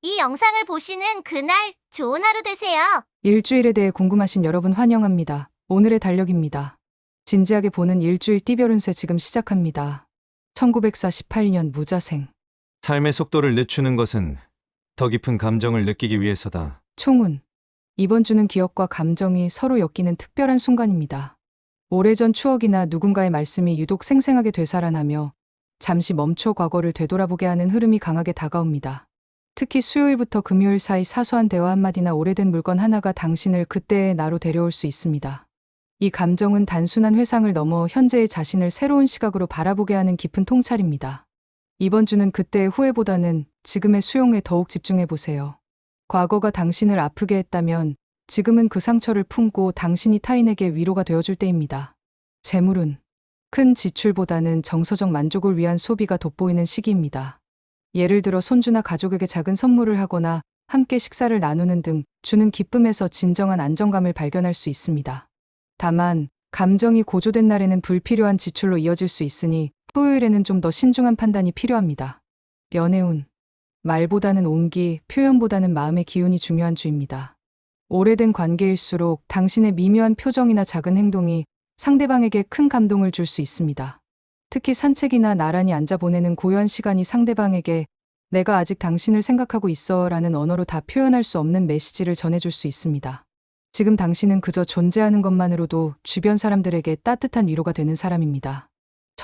이 영상을 보시는 그날 좋은 하루 되세요. 일주일에 대해 궁금하신 여러분 환영합니다. 오늘의 달력입니다. 진지하게 보는 일주일 띠별 운세 지금 시작합니다. 1948년 무자생. 삶의 속도를 늦추는 것은 더 깊은 감정을 느끼기 위해서다. 총운. 이번 주는 기억과 감정이 서로 엮이는 특별한 순간입니다. 오래전 추억이나 누군가의 말씀이 유독 생생하게 되살아나며 잠시 멈춰 과거를 되돌아보게 하는 흐름이 강하게 다가옵니다. 특히 수요일부터 금요일 사이 사소한 대화 한마디나 오래된 물건 하나가 당신을 그때의 나로 데려올 수 있습니다. 이 감정은 단순한 회상을 넘어 현재의 자신을 새로운 시각으로 바라보게 하는 깊은 통찰입니다. 이번 주는 그때의 후회보다는 지금의 수용에 더욱 집중해 보세요. 과거가 당신을 아프게 했다면 지금은 그 상처를 품고 당신이 타인에게 위로가 되어줄 때입니다. 재물운. 큰 지출보다는 정서적 만족을 위한 소비가 돋보이는 시기입니다. 예를 들어 손주나 가족에게 작은 선물을 하거나 함께 식사를 나누는 등 주는 기쁨에서 진정한 안정감을 발견할 수 있습니다. 다만 감정이 고조된 날에는 불필요한 지출로 이어질 수 있으니 토요일에는 좀 더 신중한 판단이 필요합니다. 연애운. 말보다는 온기, 표현보다는 마음의 기운이 중요한 주입니다. 오래된 관계일수록 당신의 미묘한 표정이나 작은 행동이 상대방에게 큰 감동을 줄 수 있습니다. 특히 산책이나 나란히 앉아 보내는 고요한 시간이 상대방에게 내가 아직 당신을 생각하고 있어 라는 언어로 다 표현할 수 없는 메시지를 전해줄 수 있습니다. 지금 당신은 그저 존재하는 것만으로도 주변 사람들에게 따뜻한 위로가 되는 사람입니다.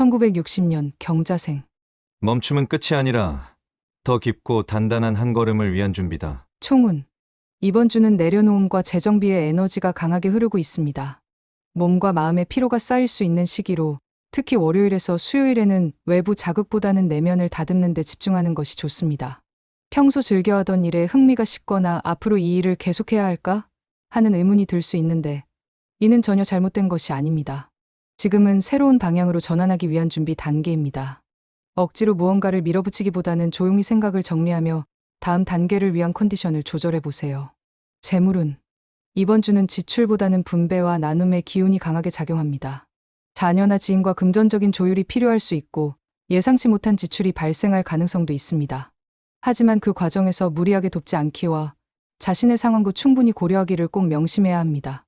1960년 경자생. 멈춤은 끝이 아니라 더 깊고 단단한 한 걸음을 위한 준비다. 총운. 이번 주는 내려놓음과 재정비의 에너지가 강하게 흐르고 있습니다. 몸과 마음의 피로가 쌓일 수 있는 시기로 특히 월요일에서 수요일에는 외부 자극보다는 내면을 다듬는 데 집중하는 것이 좋습니다. 평소 즐겨하던 일에 흥미가 식거나 앞으로 이 일을 계속해야 할까 하는 의문이 들 수 있는데 이는 전혀 잘못된 것이 아닙니다. 지금은 새로운 방향으로 전환하기 위한 준비 단계입니다. 억지로 무언가를 밀어붙이기보다는 조용히 생각을 정리하며 다음 단계를 위한 컨디션을 조절해 보세요. 재물운. 이번 주는 지출보다는 분배와 나눔의 기운이 강하게 작용합니다. 자녀나 지인과 금전적인 조율이 필요할 수 있고 예상치 못한 지출이 발생할 가능성도 있습니다. 하지만 그 과정에서 무리하게 돕지 않기와 자신의 상황도 충분히 고려하기를 꼭 명심해야 합니다.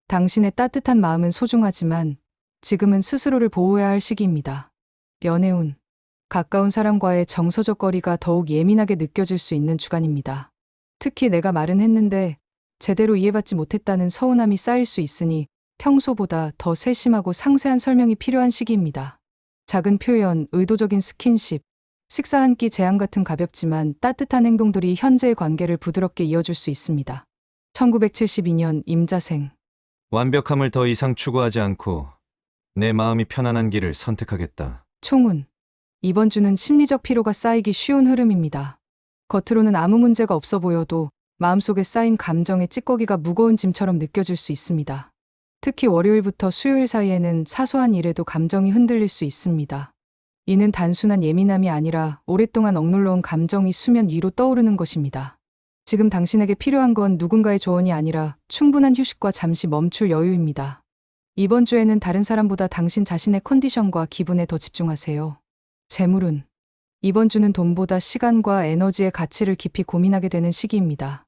당신의 따뜻한 마음은 소중하지만 지금은 스스로를 보호해야 할 시기입니다. 연애운. 가까운 사람과의 정서적 거리가 더욱 예민하게 느껴질 수 있는 주간입니다. 특히 내가 말은 했는데 제대로 이해받지 못했다는 서운함이 쌓일 수 있으니 평소보다 더 세심하고 상세한 설명이 필요한 시기입니다. 작은 표현, 의도적인 스킨십, 식사 한 끼 제안 같은 가볍지만 따뜻한 행동들이 현재의 관계를 부드럽게 이어줄 수 있습니다. 1972년 임자생. 완벽함을 더 이상 추구하지 않고 내 마음이 편안한 길을 선택하겠다. 총운. 이번 주는 심리적 피로가 쌓이기 쉬운 흐름입니다. 겉으로는 아무 문제가 없어 보여도 마음속에 쌓인 감정의 찌꺼기가 무거운 짐처럼 느껴질 수 있습니다. 특히 월요일부터 수요일 사이에는 사소한 일에도 감정이 흔들릴 수 있습니다. 이는 단순한 예민함이 아니라 오랫동안 억눌러온 감정이 수면 위로 떠오르는 것입니다. 지금 당신에게 필요한 건 누군가의 조언이 아니라 충분한 휴식과 잠시 멈출 여유입니다. 이번 주에는 다른 사람보다 당신 자신의 컨디션과 기분에 더 집중하세요. 재물운. 이번 주는 돈보다 시간과 에너지의 가치를 깊이 고민하게 되는 시기입니다.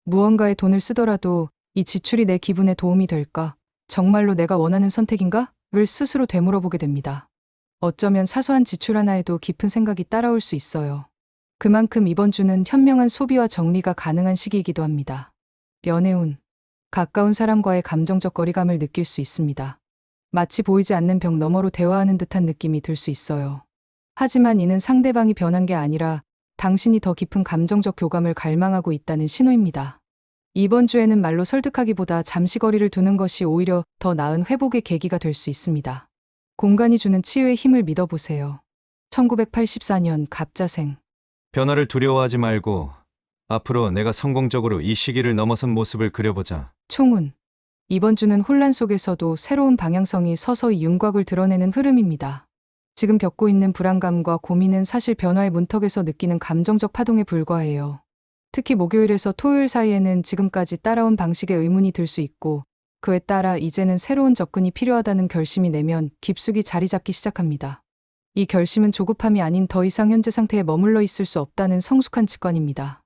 무언가에 돈을 쓰더라도 이 지출이 내 기분에 도움이 될까? 정말로 내가 원하는 선택인가? 를 스스로 되물어보게 됩니다. 어쩌면 사소한 지출 하나에도 깊은 생각이 따라올 수 있어요. 그만큼 이번 주는 현명한 소비와 정리가 가능한 시기이기도 합니다. 연애운. 가까운 사람과의 감정적 거리감을 느낄 수 있습니다. 마치 보이지 않는 벽 너머로 대화하는 듯한 느낌이 들 수 있어요. 하지만 이는 상대방이 변한 게 아니라 당신이 더 깊은 감정적 교감을 갈망하고 있다는 신호입니다. 이번 주에는 말로 설득하기보다 잠시 거리를 두는 것이 오히려 더 나은 회복의 계기가 될 수 있습니다. 공간이 주는 치유의 힘을 믿어보세요. 1984년 갑자생. 변화를 두려워하지 말고 앞으로 내가 성공적으로 이 시기를 넘어선 모습을 그려보자. 총운. 이번 주는 혼란 속에서도 새로운 방향성이 서서히 윤곽을 드러내는 흐름입니다. 지금 겪고 있는 불안감과 고민은 사실 변화의 문턱에서 느끼는 감정적 파동에 불과해요. 특히 목요일에서 토요일 사이에는 지금까지 따라온 방식에 의문이 들 수 있고 그에 따라 이제는 새로운 접근이 필요하다는 결심이 내면 깊숙이 자리 잡기 시작합니다. 이 결심은 조급함이 아닌 더 이상 현재 상태에 머물러 있을 수 없다는 성숙한 직관입니다.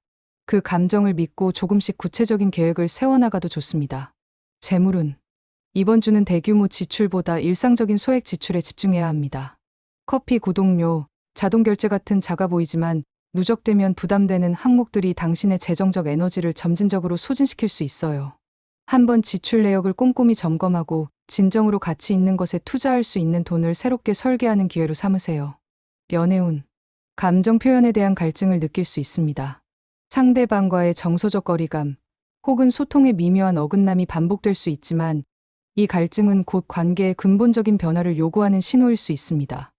그 감정을 믿고 조금씩 구체적인 계획을 세워나가도 좋습니다. 재물운. 이번 주는 대규모 지출보다 일상적인 소액 지출에 집중해야 합니다. 커피, 구독료, 자동 결제 같은 작아 보이지만 누적되면 부담되는 항목들이 당신의 재정적 에너지를 점진적으로 소진시킬 수 있어요. 한번 지출 내역을 꼼꼼히 점검하고 진정으로 가치 있는 것에 투자할 수 있는 돈을 새롭게 설계하는 기회로 삼으세요. 연애운. 감정 표현에 대한 갈증을 느낄 수 있습니다. 상대방과의 정서적 거리감 혹은 소통의 미묘한 어긋남이 반복될 수 있지만 이 갈증은 곧 관계의 근본적인 변화를 요구하는 신호일 수 있습니다.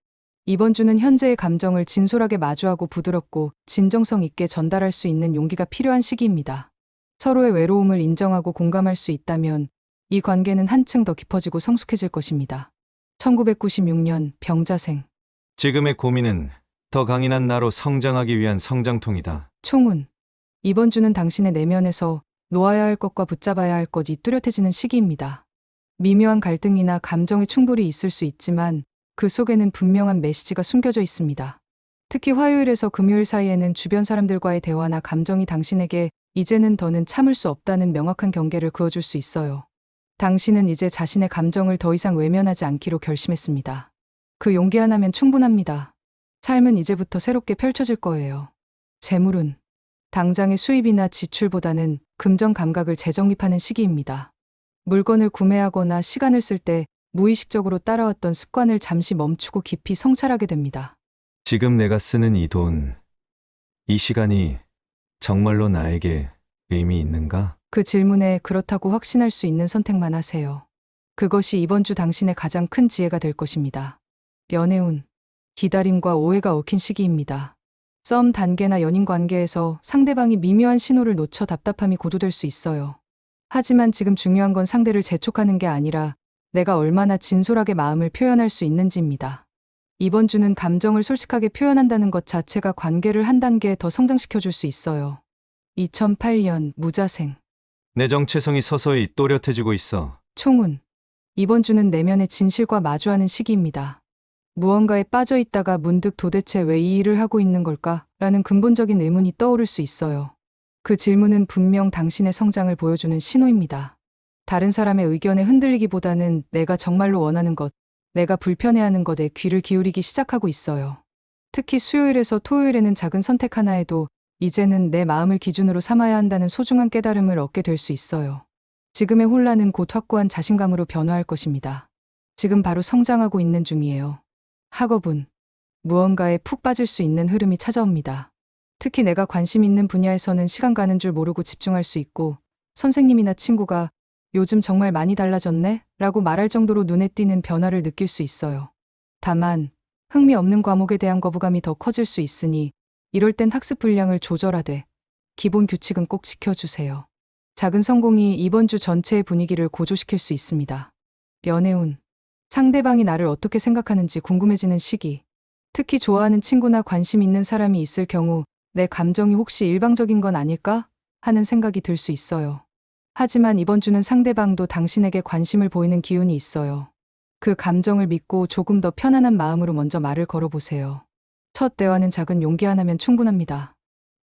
이번 주는 현재의 감정을 진솔하게 마주하고 부드럽고 진정성 있게 전달할 수 있는 용기가 필요한 시기입니다. 서로의 외로움을 인정하고 공감할 수 있다면 이 관계는 한층 더 깊어지고 성숙해질 것입니다. 1996년 병자생. 지금의 고민은 더 강인한 나로 성장하기 위한 성장통이다. 총운. 이번 주는 당신의 내면에서 놓아야 할 것과 붙잡아야 할 것이 뚜렷해지는 시기입니다. 미묘한 갈등이나 감정의 충돌이 있을 수 있지만 그 속에는 분명한 메시지가 숨겨져 있습니다. 특히 화요일에서 금요일 사이에는 주변 사람들과의 대화나 감정이 당신에게 이제는 더는 참을 수 없다는 명확한 경계를 그어줄 수 있어요. 당신은 이제 자신의 감정을 더 이상 외면하지 않기로 결심했습니다. 그 용기 하나면 충분합니다. 삶은 이제부터 새롭게 펼쳐질 거예요. 재물운. 당장의 수입이나 지출보다는 금전 감각을 재정립하는 시기입니다. 물건을 구매하거나 시간을 쓸 때 무의식적으로 따라왔던 습관을 잠시 멈추고 깊이 성찰하게 됩니다. 지금 내가 쓰는 이 돈, 이 시간이 정말로 나에게 의미 있는가? 그 질문에 그렇다고 확신할 수 있는 선택만 하세요. 그것이 이번 주 당신의 가장 큰 지혜가 될 것입니다. 연애운. 기다림과 오해가 얽힌 시기입니다. 썸 단계나 연인 관계에서 상대방이 미묘한 신호를 놓쳐 답답함이 고조될 수 있어요. 하지만 지금 중요한 건 상대를 재촉하는 게 아니라 내가 얼마나 진솔하게 마음을 표현할 수 있는지입니다. 이번 주는 감정을 솔직하게 표현한다는 것 자체가 관계를 한 단계 더 성장시켜줄 수 있어요. 2008년 무자생. 내 정체성이 서서히 또렷해지고 있어. 총운. 이번 주는 내면의 진실과 마주하는 시기입니다. 무언가에 빠져 있다가 문득 도대체 왜 이 일을 하고 있는 걸까? 라는 근본적인 의문이 떠오를 수 있어요. 그 질문은 분명 당신의 성장을 보여주는 신호입니다. 다른 사람의 의견에 흔들리기보다는 내가 정말로 원하는 것, 내가 불편해하는 것에 귀를 기울이기 시작하고 있어요. 특히 수요일에서 토요일에는 작은 선택 하나에도 이제는 내 마음을 기준으로 삼아야 한다는 소중한 깨달음을 얻게 될 수 있어요. 지금의 혼란은 곧 확고한 자신감으로 변화할 것입니다. 지금 바로 성장하고 있는 중이에요. 학업은. 무언가에 푹 빠질 수 있는 흐름이 찾아옵니다. 특히 내가 관심 있는 분야에서는 시간 가는 줄 모르고 집중할 수 있고 선생님이나 친구가 요즘 정말 많이 달라졌네? 라고 말할 정도로 눈에 띄는 변화를 느낄 수 있어요. 다만 흥미없는 과목에 대한 거부감이 더 커질 수 있으니 이럴 땐 학습 분량을 조절하되 기본 규칙은 꼭 지켜주세요. 작은 성공이 이번 주 전체의 분위기를 고조시킬 수 있습니다. 연애운. 상대방이 나를 어떻게 생각하는지 궁금해지는 시기. 특히 좋아하는 친구나 관심 있는 사람이 있을 경우 내 감정이 혹시 일방적인 건 아닐까? 하는 생각이 들 수 있어요. 하지만 이번 주는 상대방도 당신에게 관심을 보이는 기운이 있어요. 그 감정을 믿고 조금 더 편안한 마음으로 먼저 말을 걸어보세요. 첫 대화는 작은 용기 하나면 충분합니다.